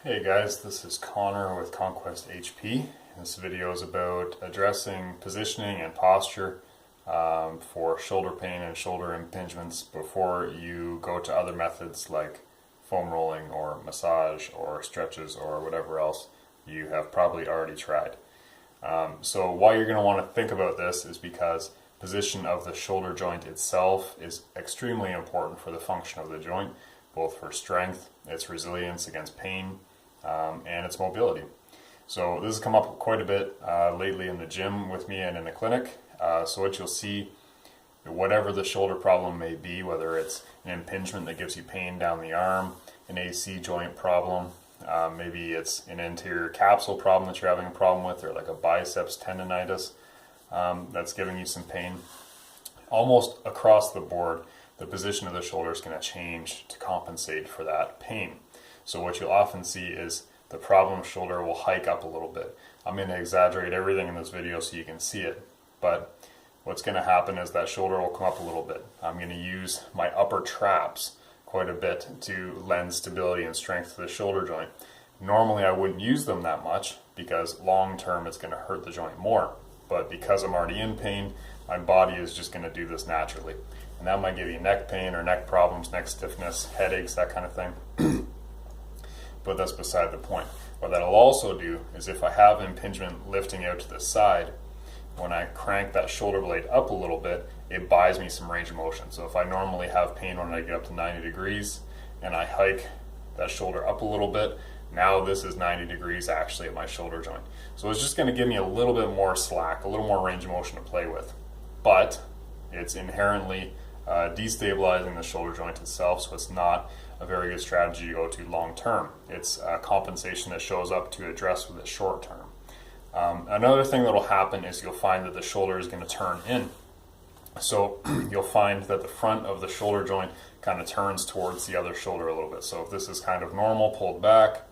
Hey guys, this is Connor with Conquest HP. This video is about addressing positioning and posture for shoulder pain and shoulder impingements before you go to other methods like foam rolling or massage or stretches or whatever else you have probably already tried. So why you're going to want to think about this is because position of the shoulder joint itself is extremely important for the function of the joint, both for strength, its resilience against pain, and its mobility. So this has come up quite a bit lately in the gym with me and in the clinic. So what you'll see, whatever the shoulder problem may be, whether it's an impingement that gives you pain down the arm, an AC joint problem, maybe it's an anterior capsule problem that you're having a problem with, or like a biceps tendonitis that's giving you some pain. Almost across the board, the position of the shoulder is going to change to compensate for that pain. So what you'll often see is the problem shoulder will hike up a little bit. I'm going to exaggerate everything in this video so you can see it, but what's going to happen is that shoulder will come up a little bit. I'm going to use my upper traps quite a bit to lend stability and strength to the shoulder joint. Normally I wouldn't use them that much because long term it's going to hurt the joint more, but because I'm already in pain, my body is just going to do this naturally. And that might give you neck pain or neck problems, neck stiffness, headaches, that kind of thing. But that's beside the point. What that'll also do is if I have impingement lifting out to the side, when I crank that shoulder blade up a little bit, it buys me some range of motion. So if I normally have pain when I get up to 90 degrees and I hike that shoulder up a little bit, now this is 90 degrees actually at my shoulder joint. So it's just going to give me a little bit more slack, a little more range of motion to play with. But it's inherently destabilizing the shoulder joint itself, so it's not a very good strategy to go to long term. It's a compensation that shows up to address with it short term. Another thing that will happen is you'll find that the shoulder is going to turn in. So you'll find that the front of the shoulder joint kind of turns towards the other shoulder a little bit. So if this is kind of normal, pulled back,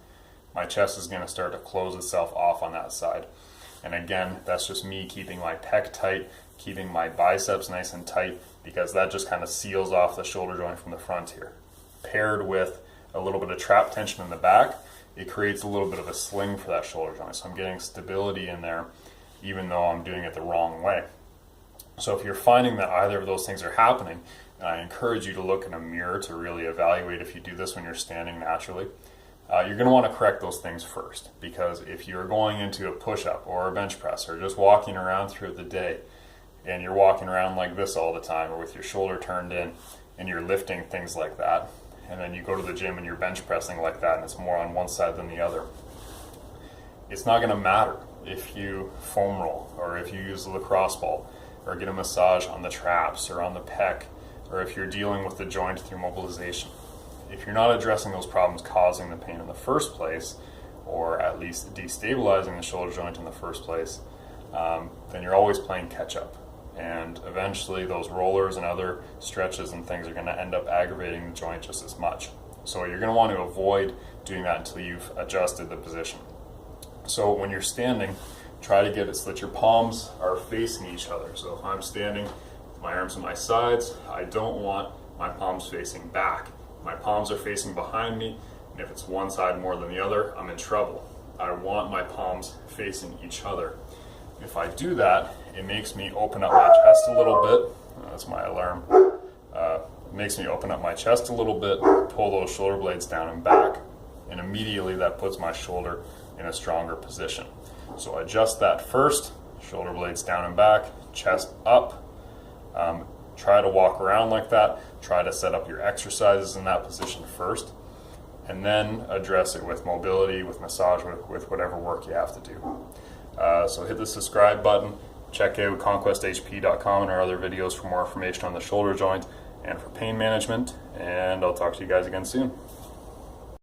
my chest is going to start to close itself off on that side. And again, that's just me keeping my pec tight, keeping my biceps nice and tight, because that just kind of seals off the shoulder joint from the front here. Paired with a little bit of trap tension in the back, it creates a little bit of a sling for that shoulder joint. So I'm getting stability in there, even though I'm doing it the wrong way. So if you're finding that either of those things are happening, and I encourage you to look in a mirror to really evaluate if you do this when you're standing naturally, you're going to want to correct those things first. Because if you're going into a push-up or a bench press or just walking around throughout the day, and you're walking around like this all the time or with your shoulder turned in, and you're lifting things like that, and then you go to the gym and you're bench pressing like that and it's more on one side than the other, it's not going to matter if you foam roll or if you use a lacrosse ball or get a massage on the traps or on the pec, or if you're dealing with the joint through mobilization. If you're not addressing those problems causing the pain in the first place, or at least destabilizing the shoulder joint in the first place, then you're always playing catch up. And eventually those rollers and other stretches and things are going to end up aggravating the joint just as much. So you're going to want to avoid doing that until you've adjusted the position. So when you're standing, try to get it so that your palms are facing each other. So if I'm standing with my arms on my sides, I don't want my palms facing back. My palms are facing behind me, and if it's one side more than the other, I'm in trouble. I want my palms facing each other. If I do that, it makes me open up my chest a little bit. That's my alarm. It makes me open up my chest a little bit, pull those shoulder blades down and back, and immediately that puts my shoulder in a stronger position. So adjust that first, shoulder blades down and back, chest up. Try to walk around like that. Try to set up your exercises in that position first, and then address it with mobility, with massage, with whatever work you have to do. So hit the subscribe button, check out conquesthp.com and our other videos for more information on the shoulder joint and for pain management, and I'll talk to you guys again soon.